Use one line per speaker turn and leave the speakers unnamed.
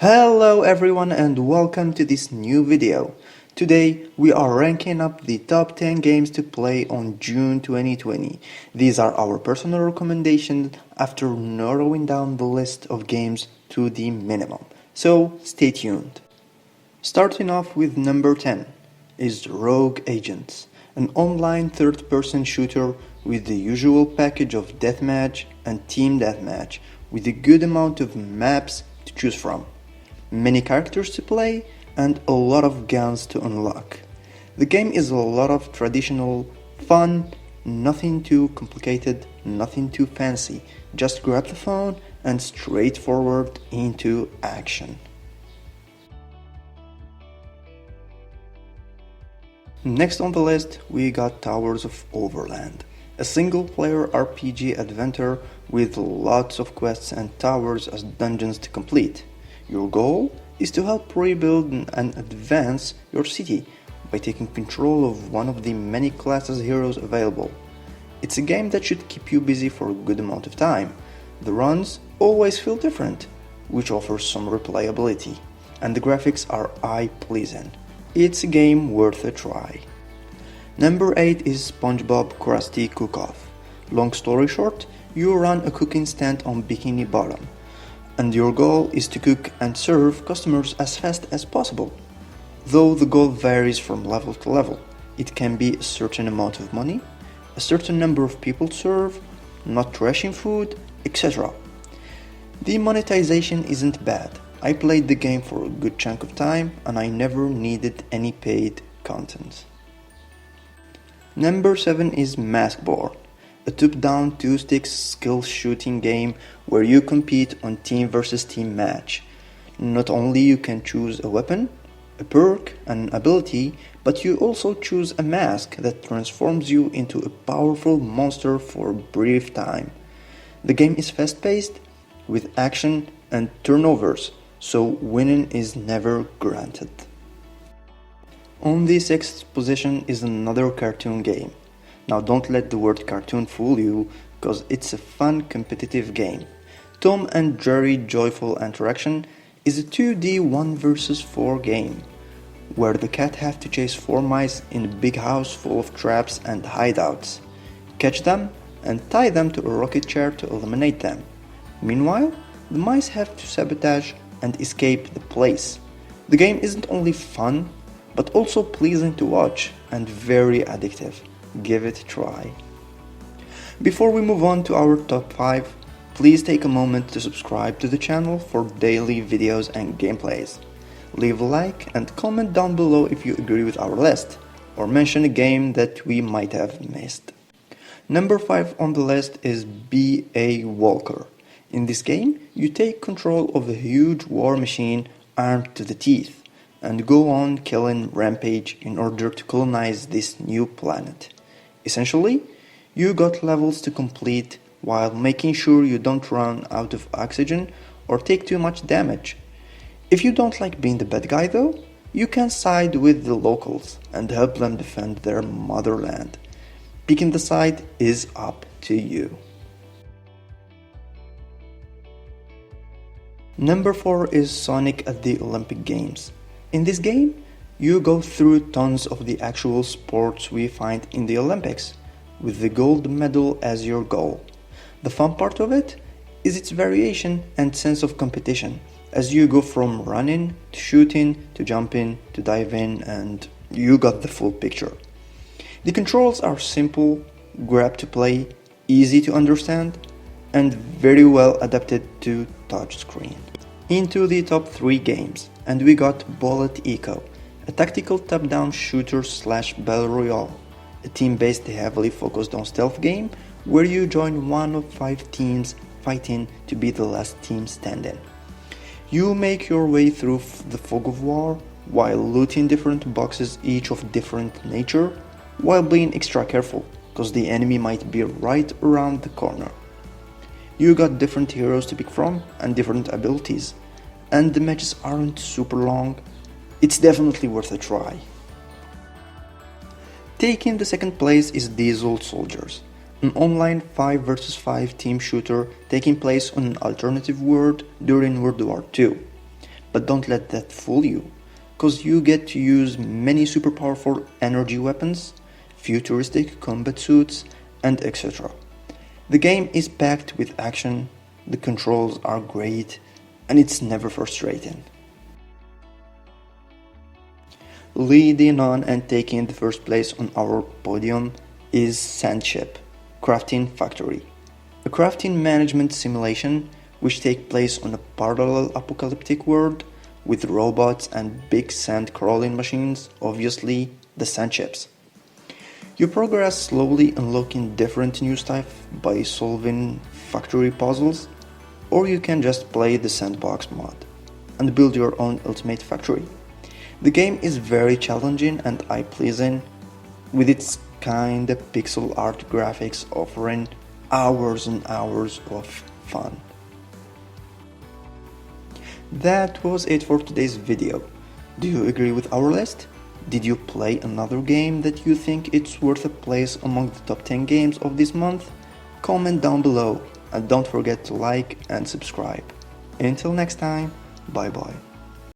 Hello everyone and welcome to this new video. Today we are ranking up the top 10 games to play on June 2020. These are our personal recommendations after narrowing down the list of games to the minimum. So stay tuned. Starting off with number 10 is Rogue Agents, an online third-person shooter with the usual package of deathmatch and team deathmatch with a good amount of maps to choose from, many characters to play, and a lot of guns to unlock. The game is a lot of traditional fun, nothing too complicated, nothing too fancy, just grab the phone and straightforward into action. Next on the list, we got Towers of Overland, a single-player RPG adventure with lots of quests and towers as dungeons to complete. Your goal is to help rebuild and advance your city by taking control of one of the many classes heroes available. It's a game that should keep you busy for a good amount of time. The runs always feel different, which offers some replayability, and the graphics are eye-pleasing. It's a game worth a try. Number 8 is SpongeBob Krusty Cook-Off. Long story short, you run a cooking stand on Bikini Bottom, and your goal is to cook and serve customers as fast as possible. Though the goal varies from level to level, it can be a certain amount of money, a certain number of people to serve, not trashing food, etc. The monetization isn't bad. I played the game for a good chunk of time and I never needed any paid content. Number 7 is Maskborn, a top-down two-stick skill shooting game where you compete on team versus team match. Not only you can choose a weapon, a perk, and an ability, but you also choose a mask that transforms you into a powerful monster for a brief time. The game is fast-paced, with action and turnovers, so winning is never granted. On the 6th position is another cartoon game. Now don't let the word cartoon fool you, cause it's a fun competitive game. Tom and Jerry Joyful Interaction is a 2D 1 vs 4 game, where the cat have to chase 4 mice in a big house full of traps and hideouts, catch them and tie them to a rocket chair to eliminate them. Meanwhile, the mice have to sabotage and escape the place. The game isn't only fun, but also pleasing to watch and very addictive. Give it a try. Before we move on to our top 5, please take a moment to subscribe to the channel for daily videos and gameplays. Leave a like and comment down below if you agree with our list, or mention a game that we might have missed. Number 5 on the list is B.A. Walker. In this game, you take control of a huge war machine armed to the teeth, and go on killing rampage in order to colonize this new planet. Essentially, you got levels to complete while making sure you don't run out of oxygen or take too much damage. If you don't like being the bad guy though, you can side with the locals and help them defend their motherland. Picking the side is up to you. Number 4 is Sonic at the Olympic Games. In this game, you go through tons of the actual sports we find in the Olympics, with the gold medal as your goal. The fun part of it is its variation and sense of competition, as you go from running, to shooting, to jumping, to diving, and you got the full picture. The controls are simple, grab to play, easy to understand, and very well adapted to touchscreen. Into the top 3 games, and we got Bullet Eco, a tactical top-down shooter / battle royale, a team-based heavily focused on stealth game where you join one of 5 teams fighting to be the last team standing. You make your way through the fog of war while looting different boxes, each of different nature, while being extra careful, cause the enemy might be right around the corner. You got different heroes to pick from and different abilities, and the matches aren't super long. It's definitely worth a try. Taking the second place is Diesel Soldiers, an online 5 vs 5 team shooter taking place on an alternative world during World War II. But don't let that fool you, cause you get to use many super powerful energy weapons, futuristic combat suits, and etc. The game is packed with action, the controls are great, and it's never frustrating. Leading on and taking the first place on our podium is Sandship, Crafting Factory, a crafting management simulation which takes place on a parallel apocalyptic world with robots and big sand crawling machines, obviously the Sandships. You progress slowly unlocking different new stuff by solving factory puzzles, or you can just play the sandbox mod and build your own ultimate factory. The game is very challenging and eye-pleasing, with its kinda pixel art graphics offering hours and hours of fun. That was it for today's video. Do you agree with our list? Did you play another game that you think it's worth a place among the top 10 games of this month? Comment down below and don't forget to like and subscribe. Until next time, bye bye.